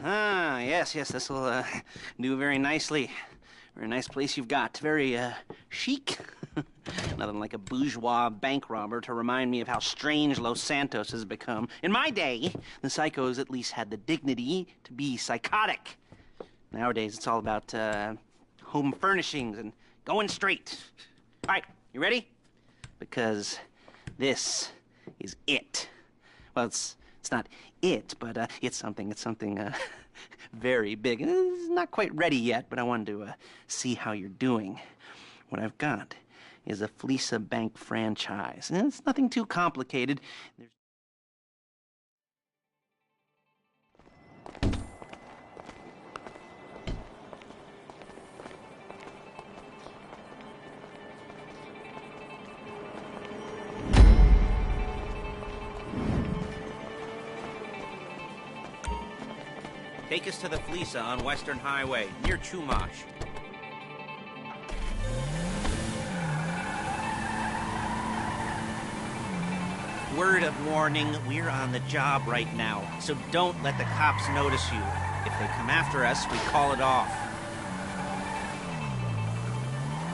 Ah, yes, this will do very nicely. Very nice place you've got. Very chic. Nothing like a bourgeois bank robber to remind me of how strange Los Santos has become. In my day, the psychos at least had the dignity to be psychotic. Nowadays, it's all about home furnishings and going straight. All right, you ready? Because this is it. Well, it's not it, but it's something very big. It's not quite ready yet, but I wanted to see how you're doing. What I've got is a Fleeca Bank franchise. And it's nothing too complicated. Take us to the Fleeca on Western Highway, near Chumash. Word of warning, we're on the job right now, so don't let the cops notice you. If they come after us, we call it off.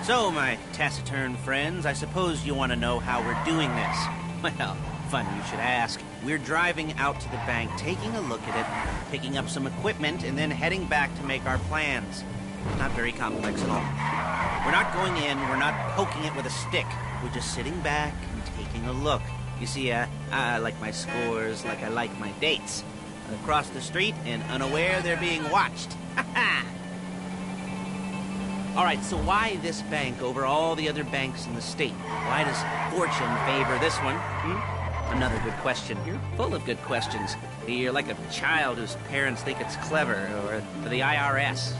So, my taciturn friends, I suppose you want to know how we're doing this. Well, funny you should ask. We're driving out to the bank, taking a look at it, picking up some equipment, and then heading back to make our plans. Not very complex at all. We're not going in, we're not poking it with a stick. We're just sitting back and taking a look. You see, I like my scores like I like my dates. Across the street and unaware they're being watched. All right, so why this bank over all the other banks in the state? Why does fortune favor this one? Another good question. You're full of good questions. You're like a child whose parents think it's clever, or the IRS.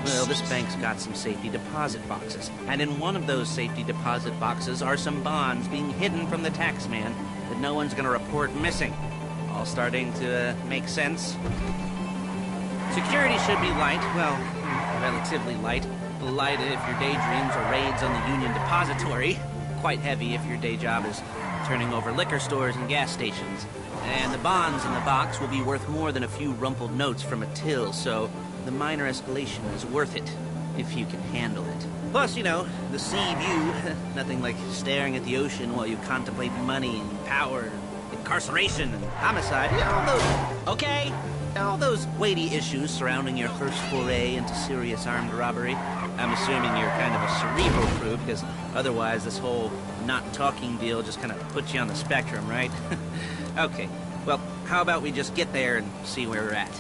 Well, this bank's got some safety deposit boxes, and in one of those safety deposit boxes are some bonds being hidden from the tax man that no one's gonna report missing. All starting to make sense? Security should be light, well, relatively light. Light if your daydreams are raids on the Union Depository. Quite heavy if your day job is turning over liquor stores and gas stations. And the bonds in the box will be worth more than a few rumpled notes from a till, so the minor escalation is worth it, if you can handle it. Plus, you know, the sea view, nothing like staring at the ocean while you contemplate money and power, incarceration and homicide, all those, okay? All those weighty issues surrounding your first foray into serious armed robbery. I'm assuming you're kind of a cerebral crew, because otherwise this whole not talking deal just kind of puts you on the spectrum, right? Okay, well, how about we just get there and see where we're at?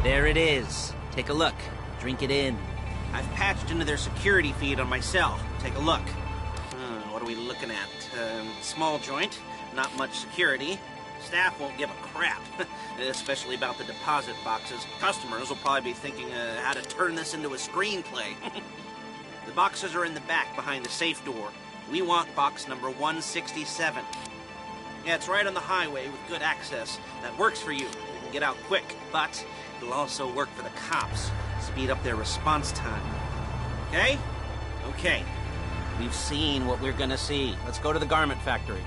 There it is. Take a look. Drink it in. I've patched into their security feed on my cell. Take a look. What are we looking at? Small joint, not much security. Staff won't give a crap, especially about the deposit boxes. Customers will probably be thinking how to turn this into a screenplay. The boxes are in the back behind the safe door. We want box number 167. Yeah, it's right on the highway with good access. That works for you. You can get out quick, but it'll also work for the cops. Speed up their response time. Okay? Okay. We've seen what we're gonna see. Let's go to the garment factory.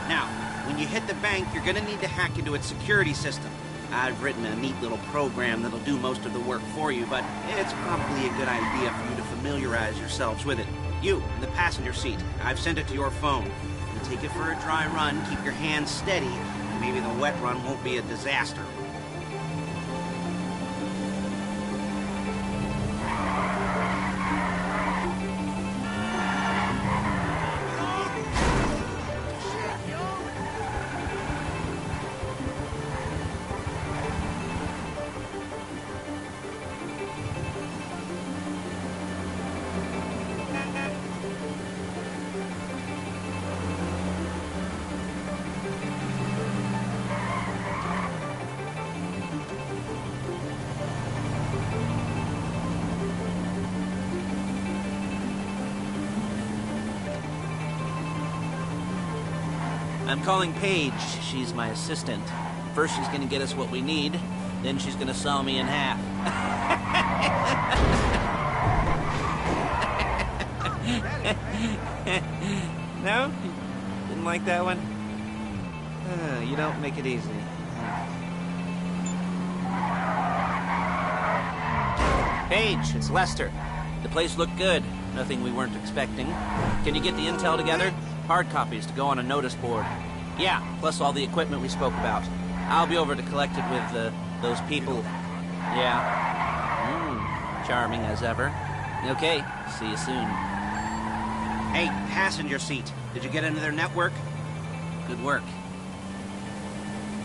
Now, when you hit the bank, you're gonna need to hack into its security system. I've written a neat little program that'll do most of the work for you, but it's probably a good idea for you to familiarize yourselves with it. You, in the passenger seat, I've sent it to your phone. You take it for a dry run, keep your hands steady, and maybe the wet run won't be a disaster. I'm calling Paige. She's my assistant. First she's gonna get us what we need, then she's gonna saw me in half. No? Didn't like that one? You don't make it easy. Paige, it's Lester. The place looked good. Nothing we weren't expecting. Can you get the intel together? Hard copies to go on a notice board. Yeah, plus all the equipment we spoke about. I'll be over to collect it with those people. Yeah. Charming as ever. Okay, see you soon. Hey, passenger seat. Did you get into their network? Good work.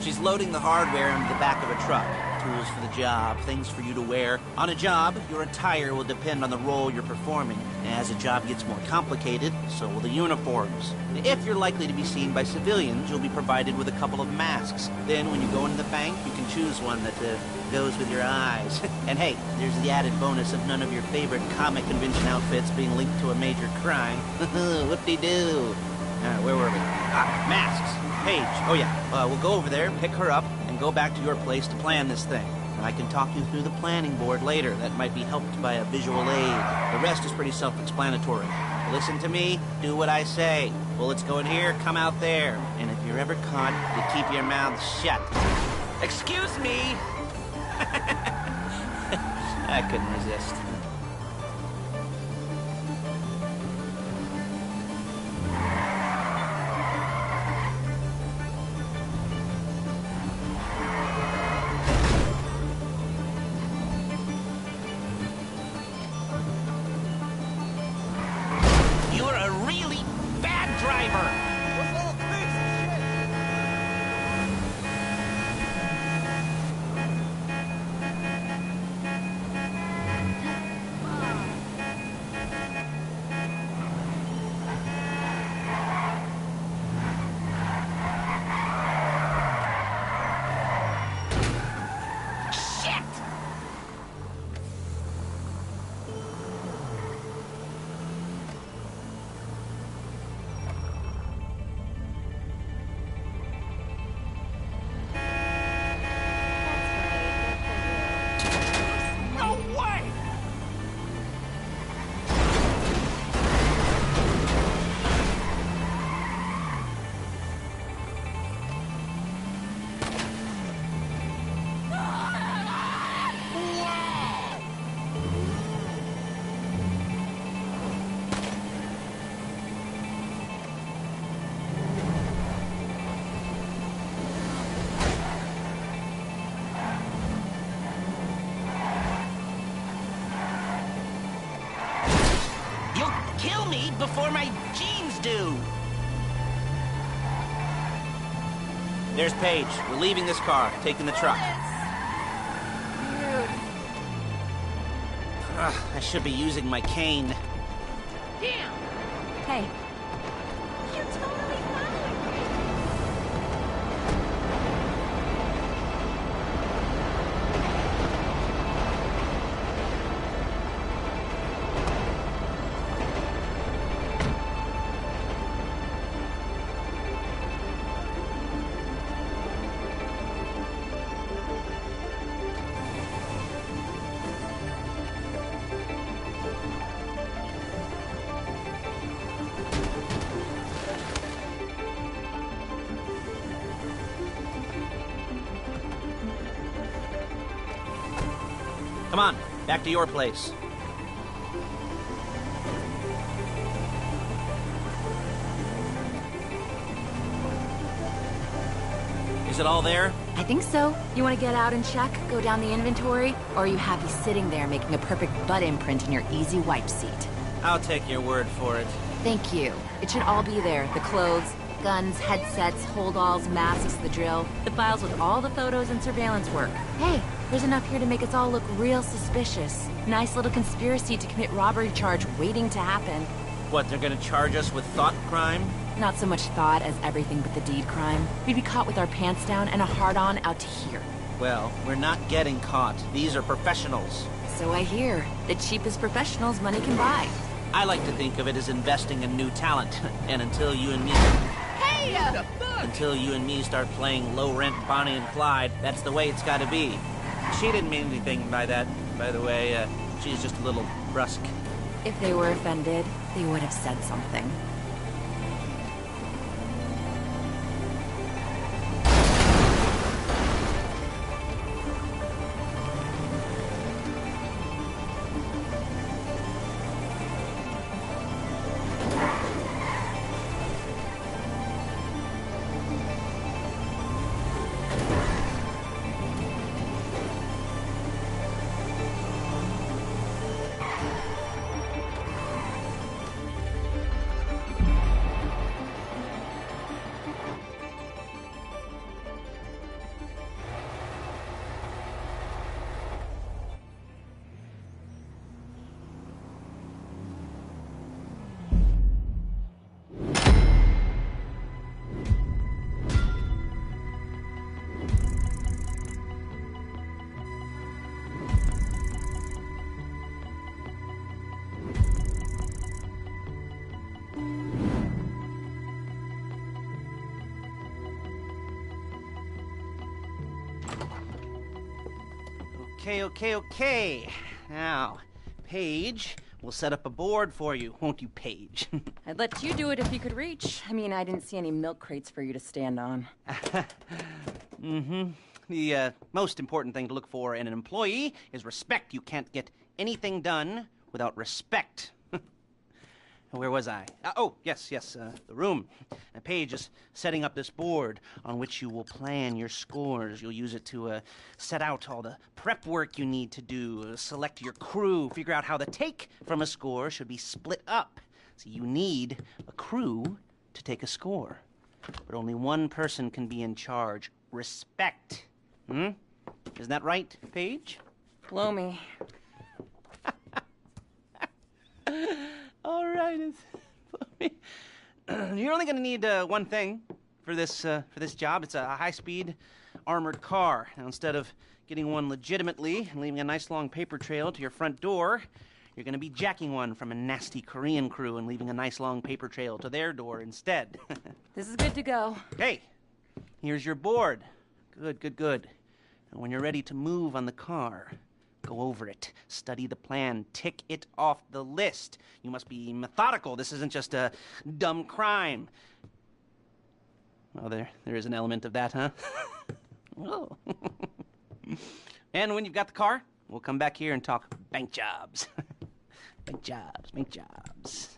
She's loading the hardware into the back of a truck. Tools for the job, things for you to wear. On a job, your attire will depend on the role you're performing. As the job gets more complicated, so will the uniforms. If you're likely to be seen by civilians, you'll be provided with a couple of masks. Then when you go into the bank, you can choose one that goes with your eyes. And hey, there's the added bonus of none of your favorite comic convention outfits being linked to a major crime. Whoop-de-doo. Where were we? Masks. Paige. Oh yeah, we'll go over there, pick her up, and go back to your place to plan this thing. I can talk you through the planning board later. That might be helped by a visual aid. The rest is pretty self-explanatory. Listen to me, do what I say. Bullets go in here, come out there. And if you're ever caught, you keep your mouth shut. Excuse me! I couldn't resist. Before my jeans do. There's Paige. We're leaving this car, taking the truck. I should be using my cane. Damn. Hey. You're totally following me. Come on, back to your place. Is it all there? I think so. You want to get out and check, go down the inventory, or are you happy sitting there making a perfect butt imprint in your easy wipe seat? I'll take your word for it. Thank you. It should all be there. The clothes, guns, headsets, holdalls, masks, the drill, the files with all the photos and surveillance work. Hey, there's enough here to make us all look real suspicious. Nice little conspiracy to commit robbery charge waiting to happen. What, they're gonna charge us with thought crime? Not so much thought as everything but the deed crime. We'd be caught with our pants down and a hard-on out to here. Well, we're not getting caught. These are professionals. So I hear. The cheapest professionals money can buy. I like to think of it as investing in new talent. And until you and me... Hey! Until you and me start playing low-rent Bonnie and Clyde, that's the way it's gotta be. She didn't mean anything by that, by the way. She's just a little brusque. If they were offended, they would have said something. Okay. Now, Paige, we'll set up a board for you, won't you, Paige? I'd let you do it if you could reach. I mean, I didn't see any milk crates for you to stand on. The most important thing to look for in an employee is respect. You can't get anything done without respect. Where was I? Yes, the room. Paige is setting up this board on which you will plan your scores. You'll use it to set out all the prep work you need to do, select your crew, figure out how the take from a score should be split up. So you need a crew to take a score. But only one person can be in charge. Respect. Isn't that right, Paige? Blow me. All right, you're only going to need one thing for this job. It's a high-speed armored car. Now, instead of getting one legitimately and leaving a nice long paper trail to your front door, you're going to be jacking one from a nasty Korean crew and leaving a nice long paper trail to their door instead. This is good to go. Hey, here's your board. Good. And when you're ready to move on the car, go over it, study the plan, tick it off the list. You must be methodical. This isn't just a dumb crime. Well, there is an element of that, huh? Oh. And when you've got the car, we'll come back here and talk bank jobs. Bank jobs.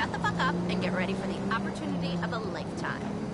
shut the fuck up and get ready for the opportunity of a lifetime.